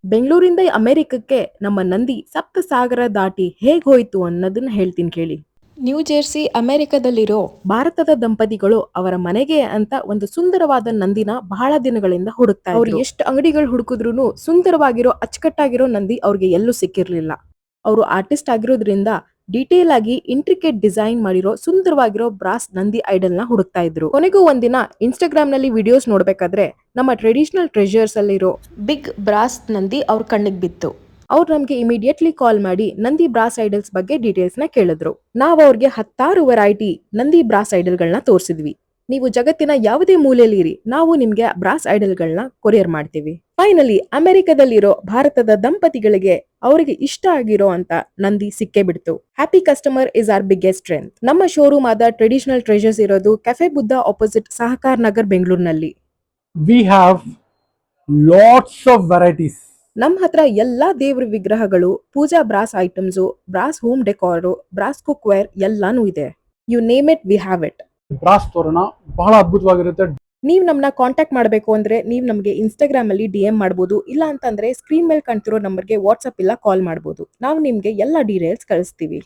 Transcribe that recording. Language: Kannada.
ಬೆಂಗಳೂರಿಂದ ಅಮೆರಿಕಕ್ಕೆ ನಮ್ಮ ನಂದಿ ಸಪ್ತ ಸಾಗರ ದಾಟಿ ಹೇಗ್ ಹೋಯ್ತು ಅನ್ನೋದನ್ನ ಹೇಳ್ತೀನಿ ಕೇಳಿ. ನ್ಯೂ ಜೆರ್ಸಿ ಅಮೆರಿಕದಲ್ಲಿರೋ ಭಾರತದ ದಂಪತಿಗಳು ಅವರ ಮನೆಗೆ ಅಂತ ಒಂದು ಸುಂದರವಾದ ನಂದಿನ ಬಹಳ ದಿನಗಳಿಂದ ಹುಡುಕ್ತಾ ಇದ್ರು. ಅವ್ರು ಎಷ್ಟು ಅಂಗಡಿಗಳು ಹುಡುಕಿದ್ರು ಸುಂದರವಾಗಿರೋ ಅಚ್ಚುಕಟ್ಟಾಗಿರೋ ನಂದಿ ಅವ್ರಿಗೆ ಎಲ್ಲೂ ಸಿಕ್ಕಿರ್ಲಿಲ್ಲ. ಅವರು ಆರ್ಟಿಸ್ಟ್ ಆಗಿರೋದ್ರಿಂದ ಡೀಟೇಲ್ ಆಗಿ ಇಂಟ್ರಿಕೇಟ್ ಡಿಸೈನ್ ಮಾಡಿರೋ ಸುಂದರವಾಗಿರೋ ಬ್ರಾಸ್ ನಂದಿ ಐಡಲ್ ನ ಹುಡುಕ್ತಾ ಇದ್ರು. ಕೊನೆಗೂ ಒಂದಿನ ಇನ್ಸ್ಟಾಗ್ರಾಮ್ ನಲ್ಲಿ ವಿಡಿಯೋಸ್ ನೋಡ್ಬೇಕಾದ್ರೆ ನಮ್ಮ ಟ್ರೆಡಿಷನಲ್ ಟ್ರೆಜರ್ಸ್ ಅಲ್ಲಿರೋ ಬಿಗ್ ಬ್ರಾಸ್ ನಂದಿ ಅವ್ರ ಕಣ್ಣಿಗೆ ಬಿತ್ತು. ಅವ್ರು ನಮ್ಗೆ ಇಮಿಡಿಯೇಟ್ಲಿ ಕಾಲ್ ಮಾಡಿ ನಂದಿ ಬ್ರಾಸ್ ಐಡಲ್ಸ್ ಬಗ್ಗೆ ಡೀಟೇಲ್ಸ್ ನ ಕೇಳಿದ್ರು. ನಾವು ಅವ್ರಿಗೆ 10 ವೆರೈಟಿ ನಂದಿ ಬ್ರಾಸ್ ಐಡಲ್ ಗಳನ್ನ ತೋರಿಸಿದ್ವಿ. ನೀವು ಜಗತ್ತಿನ ಯಾವುದೇ ಮೂಲೆಯಲ್ಲಿ ಇರಿ, ನಾವು ನಿಮ್ಗೆ ಬ್ರಾಸ್ ಐಡಲ್ ಗಳನ್ನ ಕೊರಿಯರ್ ಮಾಡ್ತೀವಿ. ಫೈನಲಿ ಅಮೆರಿಕದಲ್ಲಿರೋ ಭಾರತದ ದಂಪತಿಗಳಿಗೆ ಅವರಿಗೆ ಇಷ್ಟ ಆಗಿರೋ ಅಂತ ನಂದಿ ಸಿಕ್ಕೇ ಬಿಡ್ತು. Happy customer is our biggest strength. ನಮ್ಮ ಶೋರೂಮ್ ಆದ ಟ್ರೆಡಿಷನಲ್ ಟ್ರೆಜರ್ಸ್ ಇರೋದು ಕೆಫೆ ಬುದ್ಧ ಆಪೋಸಿಟ್ ಸಹಕಾರ್ ನಗರ್ ಬೆಂಗಳೂರಿನಲ್ಲಿ. We have lots of varieties. ನಮ್ ಹತ್ರ ಎಲ್ಲಾ ದೇವ್ರ ವಿಗ್ರಹಗಳು, puja brass items, brass home decor, brass cookware ಎಲ್ಲಾನು ಇದೆ. You name it, we have it. Brass ತೋರಣ ಬಹಳ ಅದ್ಭುತವಾಗಿರುತ್ತೆ. ನೀವ್ ನಮ್ಮನ್ನ ಕಾಂಟ್ಯಾಕ್ಟ್ ಮಾಡಬೇಕು ಅಂದ್ರೆ ನೀವ್ ನಮಗೆ ಇನ್ಸ್ಟಾಗ್ರಾಮ್ ಅಲ್ಲಿ DM ಮಾಡಬಹುದು. ಇಲ್ಲ ಅಂತಂದ್ರೆ ಸ್ಕ್ರೀನ್ ಮೇಲೆ ಕಾಣ್ತಿರೋ ನಂಬರ್ಗೆ ವಾಟ್ಸ್ಆಪ್ ಇಲ್ಲ ಕಾಲ್ ಮಾಡಬಹುದು. ನಾವು ನಿಮ್ಗೆ ಎಲ್ಲ ಡೀಟೇಲ್ಸ್ ಕಳಿಸ್ತೀವಿ.